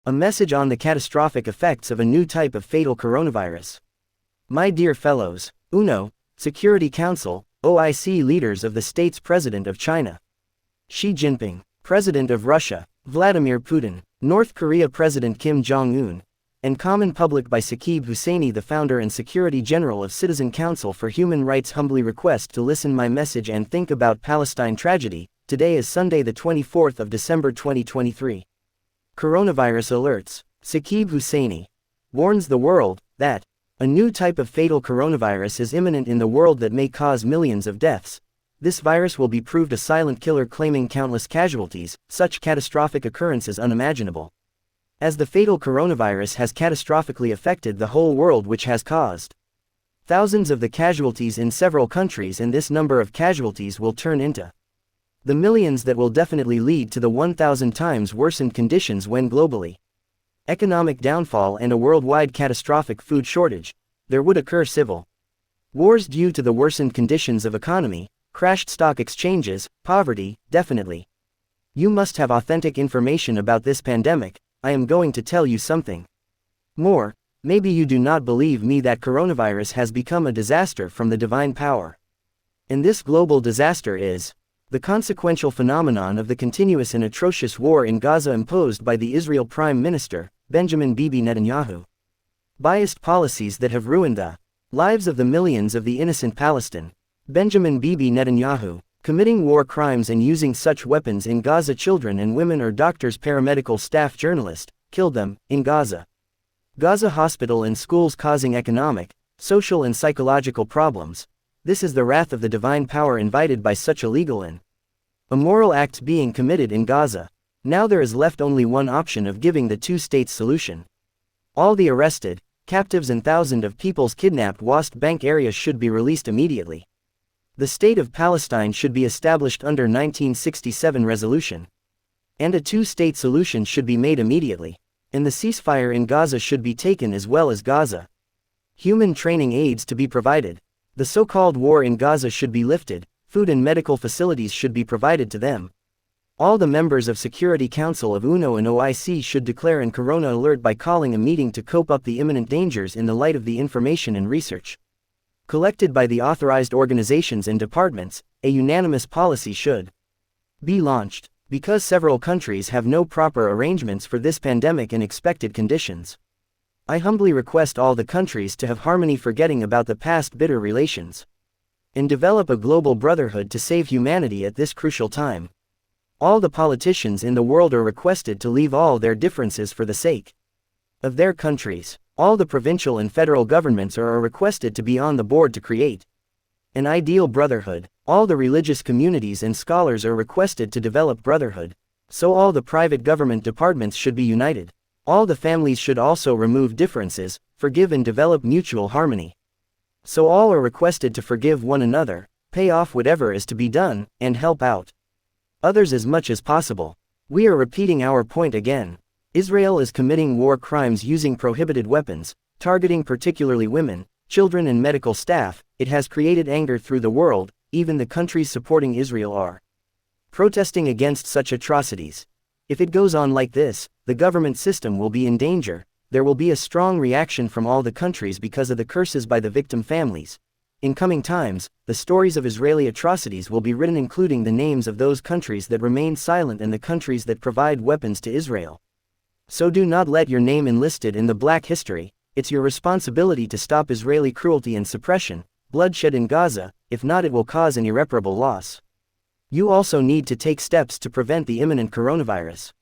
A message on the catastrophic effects of a new type of fatal coronavirus. My dear fellows, UNO, Security Council, OIC leaders of the state's President of China, Xi Jinping, President of Russia, Vladimir Putin, North Korea President Kim Jong-un, and common public by Saqib Hussaini, the founder and Secretary General of Citizen Council for Human Rights, humbly request to listen my message and think about Palestine tragedy. Today is Sunday the 24th of December 2023. Coronavirus alerts. Saqib Hussaini warns the world that a new type of fatal coronavirus is imminent in the world that may cause millions of deaths. This virus will be proved a silent killer, claiming countless casualties, such catastrophic occurrences unimaginable. As the fatal coronavirus has catastrophically affected the whole world, which has caused thousands of the casualties in several countries, and this number of casualties will turn into the millions that will definitely lead to the 1,000 times worsened conditions when globally economic downfall and a worldwide catastrophic food shortage, there would occur civil wars due to the worsened conditions of economy, crashed stock exchanges, poverty. Definitely. You must have authentic information about this pandemic. I am going to tell you something more. Maybe you do not believe me that coronavirus has become a disaster from the divine power. And this global disaster is the consequential phenomenon of the continuous and atrocious war in Gaza imposed by the Israel Prime Minister, Benjamin Bibi Netanyahu. Biased policies that have ruined the lives of the millions of the innocent Palestinians. Benjamin Bibi Netanyahu, committing war crimes and using such weapons in Gaza. Children and women or doctors, paramedical staff, journalists, killed them, in Gaza. Gaza hospital and schools, causing economic, social and psychological problems. This is the wrath of the divine power invited by such illegal and immoral acts being committed in Gaza. Now there is left only one option of giving the two-state solution. All the arrested, captives and thousands of people's kidnapped West Bank areas should be released immediately. The State of Palestine should be established under 1967 resolution. And a two-state solution should be made immediately. And the ceasefire in Gaza should be taken, as well as Gaza human training aids to be provided. The so-called war in Gaza should be lifted, food and medical facilities should be provided to them. All the members of Security Council of UNO and OIC should declare an corona alert by calling a meeting to cope up the imminent dangers in the light of the information and research collected by the authorized organizations and departments. A unanimous policy should be launched, because several countries have no proper arrangements for this pandemic and expected conditions. I humbly request all the countries to have harmony, forgetting about the past bitter relations, and develop a global brotherhood to save humanity at this crucial time. All the politicians in the world are requested to leave all their differences for the sake of their countries. All the provincial and federal governments are requested to be on the board to create an ideal brotherhood. All the religious communities and scholars are requested to develop brotherhood. So all the private government departments should be united. All the families should also remove differences, forgive and develop mutual harmony. So all are requested to forgive one another, pay off whatever is to be done, and help out others as much as possible. We are repeating our point again. Israel is committing war crimes using prohibited weapons, targeting particularly women, children and medical staff. It has created anger through the world. Even the countries supporting Israel are protesting against such atrocities. If it goes on like this, the government system will be in danger. There will be a strong reaction from all the countries because of the curses by the victim families. In coming times, the stories of Israeli atrocities will be written, including the names of those countries that remain silent and the countries that provide weapons to Israel. So do not let your name enlisted in the black history. It's your responsibility to stop Israeli cruelty and suppression, bloodshed in Gaza. If not, it will cause an irreparable loss. You also need to take steps to prevent the imminent coronavirus.